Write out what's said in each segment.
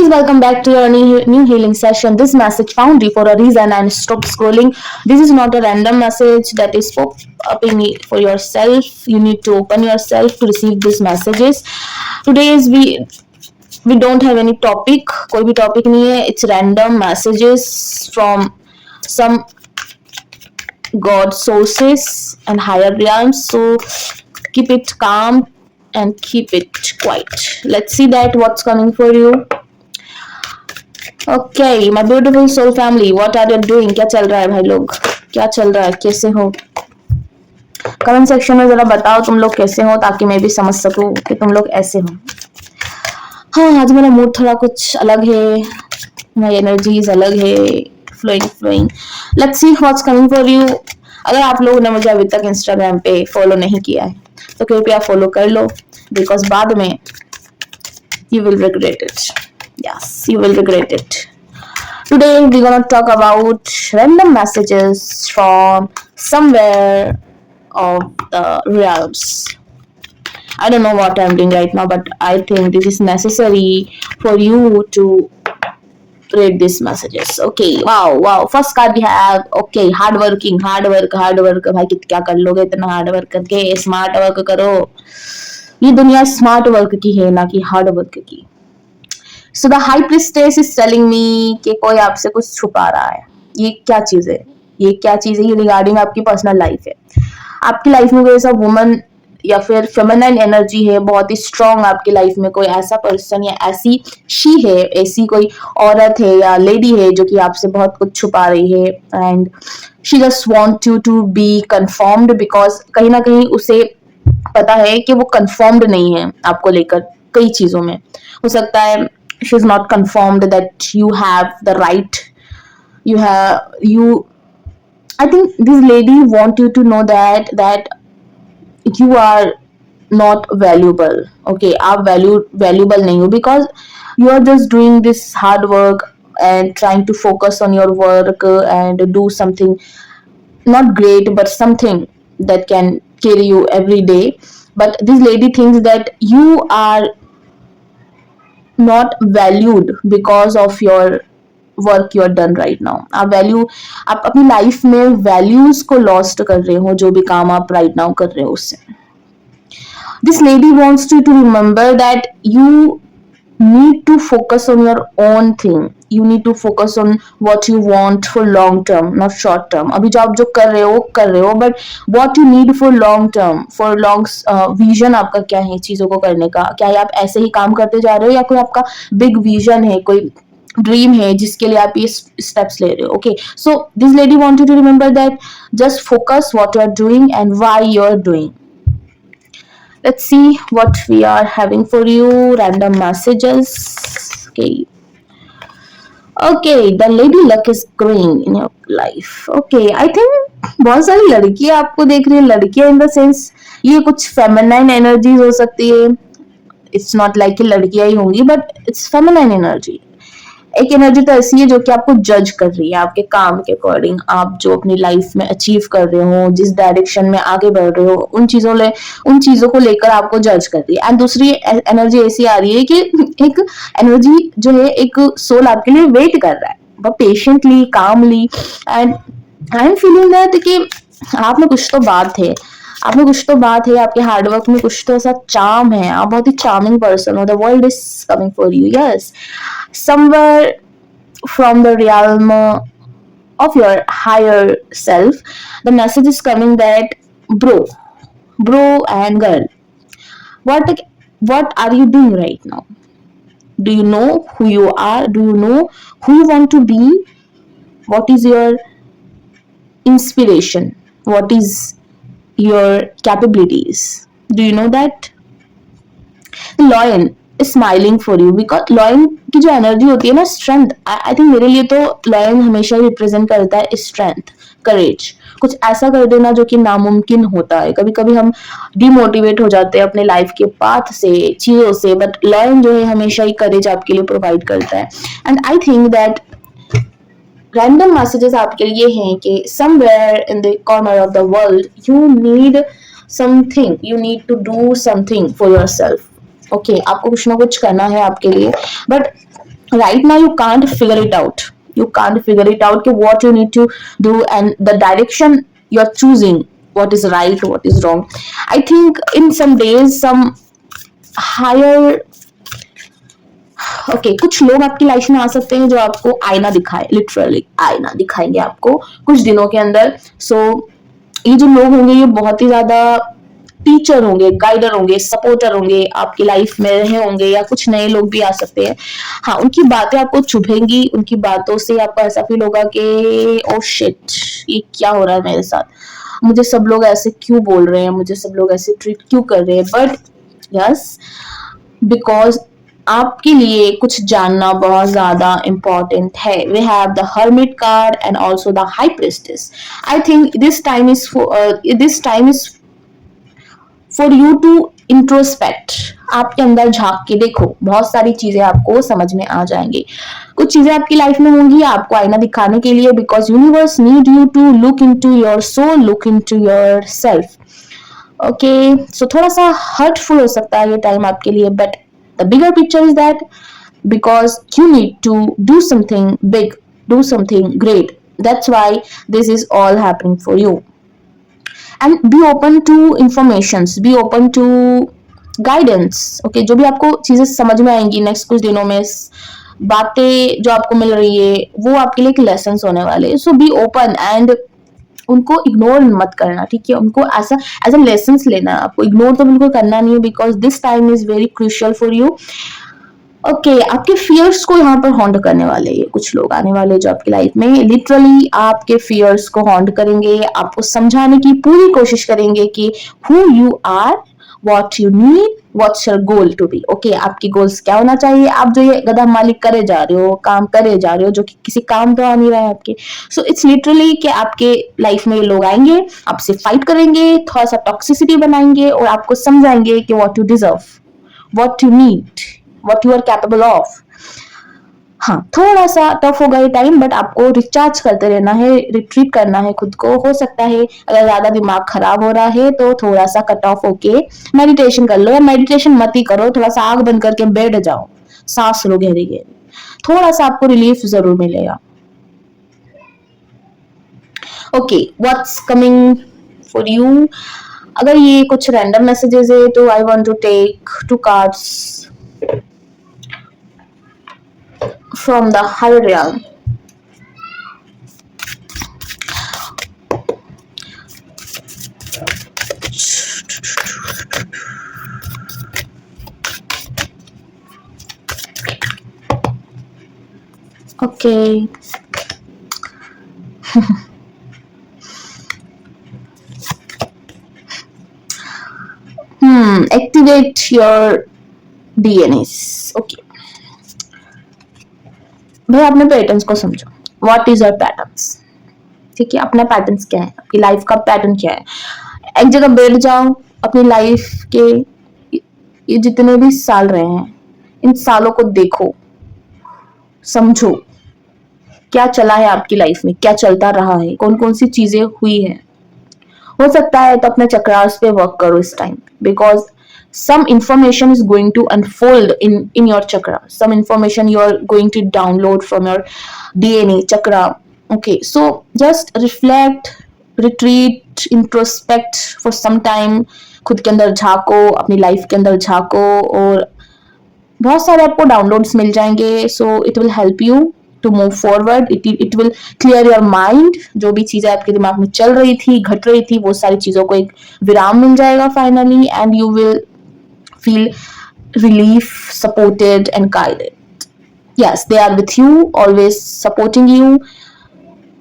Please welcome back to your new healing session. This message found you for a reason and stop scrolling. This is not a random message that is for yourself. You need to open yourself to receive these messages. Today's we don't have any topic. कोई भी topic नहीं है. It's random messages from some God sources and higher realms. So keep it calm and keep it quiet. Let's see that what's coming for you. Okay, my beautiful soul family, what are you doing? क्या चल रहा है भाई लोग? क्या चल रहा है? कैसे हो? कमेंट सेक्शन में जरा बताओ तुम लोग कैसे हो, ताकि मैं भी समझ सकूं कि तुम लोग ऐसे हो. हाँ, आज मेरा मूड थोड़ा कुछ अलग है, मेरी एनर्जीज अलग है, flowing. Let's see what's coming for you. अगर आप लोगों ने मुझे अभी तक इंस्टाग्राम पे फॉलो नहीं किया है तो कृपया फॉलो कर लो, बिकॉज बाद में you will regret it. Yes, you will regret it. Today we're gonna talk about random messages from somewhere of the realms. I don't know what I'm doing right now, but I think this is necessary for you to read these messages. Okay, wow. First card we have, okay, hard work. भाई क्या कर लोगे इतना hard work करके? Smart work करो. ये दुनिया smart work की है, ना कि हार्ड वर्क की. So the high priestess is telling me कि कोई आपसे कुछ छुपा रहा है. ये क्या चीज है? ये रिगार्डिंग आपकी पर्सनल लाइफ है. आपकी लाइफ में कोई ऐसा वुमन या फिर फेमिनाइन एनर्जी है बहुत ही स्ट्रॉन्ग आपकी लाइफ में. कोई ऐसा पर्सन या ऐसी शी है, ऐसी कोई औरत है या लेडी है जो कि आपसे बहुत कुछ छुपा रही है. And she just want you to be confirmed, because कहीं ना कहीं उसे पता है कि वो कंफर्म्ड नहीं है आपको लेकर कई चीजों में. हो सकता है she is not confirmed that you have the right, I think this lady want you to know that you are not valuable. Okay, आप valuable नहीं हो, because you are just doing this hard work and trying to focus on your work and do something not great but something that can carry you every day. But this lady thinks that you are not valued because of your work you are done right now. आप अपनी life में values को lost कर रहे हो, जो भी काम आप राइट नाउ कर रहे हो उससे. This lady wants you to remember that you need to focus on your own thing. You need to focus on what you want for long term, not short term. अभी जो आप जो कर रहे हो, but what you need for long term, for long vision आपका क्या है चीजों को करने का? क्या आप ऐसे ही काम करते जा रहे हो, या कोई आपका बिग विजन है, कोई ड्रीम है जिसके लिए आप ये स्टेप्स ले रहे हो? Okay, so this lady want you to remember that just focus what you are doing and why you are doing. Let's see what we are having for you. Random messages. Okay, the lady luck is growing in your life. Okay, I think बहुत सारी लड़कियां आपको देख रही है. लड़कियां in the sense ये कुछ फेमिनाइन एनर्जीज हो सकती है. इट्स नॉट लाइक कि लड़कियां ही होंगी, बट इट्स फेमिनाइन एनर्जी. एक एनर्जी तो ऐसी है जो कि आपको जज कर रही है आपके काम के अकॉर्डिंग. आप जो अपनी लाइफ में अचीव कर रहे हो, जिस डायरेक्शन में आगे बढ़ रहे हो, उन चीजों को लेकर आपको जज कर रही है. एंड दूसरी एनर्जी ऐसी आ रही है कि एक एनर्जी जो है, एक सोल आपके लिए वेट कर रहा है, but patiently, calmly. And I am feeling that कि आप में कुछ तो बात है, आपके हार्डवर्क में कुछ तो ऐसा चार्म है. आप बहुत ही चार्मिंग पर्सन हो. The world is coming for you. Yes, somewhere from the realm of your higher self, the message is coming that bro and girl, what are you doing right now? Do you know who you are? Do you know who you want to be? What is your inspiration? What is your capabilities? Do you know that? The lion is smiling for you, because lion की जो energy होती है ना, strength. I think मेरे लिए तो lion हमेशा represent करता है स्ट्रेंथ, करेज. कुछ ऐसा कर देना जो कि नामुमकिन होता है. कभी कभी हम डिमोटिवेट हो जाते हैं अपने लाइफ के पाथ से, चीजों से, बट लायन जो है हमेशा ही करेज आपके लिए प्रोवाइड करता है. And I think that random messages आपके लिए हैं कि somewhere in the corner of the world you need something, you need to do something for yourself. Okay, आपको कुछ ना कुछ करना है आपके लिए, but right now you can't figure it out. You can't figure it out कि what you need to do and the direction you're choosing, what is right, what is wrong. I think in some days some higher, okay कुछ लोग आपकी life में आ सकते हैं जो आपको आईना दिखाए, लिटरली आईना दिखाएंगे आपको कुछ दिनों के अंदर. सो ये जो लोग होंगे ये बहुत ही ज्यादा टीचर होंगे, गाइडर होंगे, सपोर्टर होंगे, आपकी लाइफ में रहे होंगे, या कुछ नए लोग भी आ सकते हैं. हाँ, उनकी बातें आपको चुभेंगी, उनकी बातों से आपको ऐसा फील होगा कि ओ शिट, ये क्या हो रहा है मेरे साथ, मुझे सब लोग ऐसे क्यों बोल रहे हैं, मुझे सब लोग ऐसे ट्रीट क्यों कर रहे हैं. बट यस, बिकॉज आपके लिए कुछ जानना बहुत ज्यादा इम्पोर्टेंट है. We have the hermit card and also the high priestess. I think this time is for you to introspect. आपके अंदर झांक के देखो, बहुत सारी चीजें आपको समझ में आ जाएंगी. कुछ चीजें आपकी लाइफ में होंगी आपको आईना दिखाने के लिए, because universe need you to look into your soul, look into yourself. Okay, so थोड़ा सा हर्टफुल हो सकता है ये टाइम आपके लिए, but the bigger picture is that because you need to do something big, do something great. That's why this is all happening for you. And be open to informations, be open to guidance. Okay, जो भी आपको चीजें समझ में आएंगी next कुछ दिनों में, बातें जो आपको मिल रही है वो आपके लिए एक लेसन होने वाले. सो बी ओपन एंड उनको इग्नोर मत करना, ठीक है. उनको ऐसा एज अ लेसन लेना, आपको इग्नोर तो बिल्कुल करना नहीं है, because this time is very crucial for you. Okay, आपके फियर्स को यहाँ पर हॉन्ड करने वाले ये कुछ लोग आने वाले जो आपकी लाइफ में लिटरली आपके फियर्स को हॉन्ड करेंगे, आपको समझाने की पूरी कोशिश करेंगे कि who you are, what you need, what's your goal to be. Okay, आपकी गोल्स क्या होना चाहिए. आप जो ये गधा मालिक करे जा रहे हो, काम करे जा रहे हो, जो कि किसी काम तो आ नहीं रहा है आपके. सो इट्स लिटरली कि आपके लाइफ में ये लोग आएंगे, आपसे फाइट करेंगे, थोड़ा सा टॉक्सिसिटी बनाएंगे और आपको समझाएंगे कि what you deserve, what you need, what you are capable of. हाँ, थोड़ा सा टफ होगा ये टाइम, बट आपको रिचार्ज करते रहना है, रिट्रीट करना है खुद को. हो सकता है अगर ज्यादा दिमाग खराब हो रहा है तो थोड़ा सा कट ऑफ होके मेडिटेशन कर लो, या मेडिटेशन मत ही करो, थोड़ा सा आग बंद करके बैठ जाओ, सांस लो गहरी गहरी, थोड़ा सा आपको रिलीफ जरूर मिलेगा. Okay, what's coming for you. अगर ये कुछ रैंडम मैसेजेस है तो I want to take 2 cards from the higher realm. Okay. Activate your DNAs. Okay. भाई अपने पैटर्न्स को समझो. व्हाट इज योर पैटर्न्स, ठीक है. अपना पैटर्न्स क्या है, आपकी लाइफ का पैटर्न क्या है. एक जगह बैठ जाओ, अपनी लाइफ के ये जितने भी साल रहे हैं इन सालों को देखो, समझो क्या चला है आपकी लाइफ में, क्या चलता रहा है, कौन कौन सी चीजें हुई है. हो सकता है तो अपने चक्रास पे वर्क करो इस time, because some information is going to unfold in your chakra, some information you are going to download from your DNA chakra. Okay, so just reflect, retreat, introspect for some time. खुद के अंदर झांको, अपनी life के अंदर झांको, और बहुत सारे आपको डाउनलोड्स मिल जाएंगे. So it will help you to move forward. It will clear your mind. जो भी चीजें आपके दिमाग में चल रही थी, घट रही थी, वो सारी चीजों को एक विराम मिल जाएगा finally, and you will feel relief, supported and guided. Yes, they are with you, always supporting you.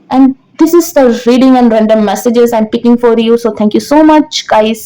And this is the reading and random messages I'm picking for you. So thank you so much, guys.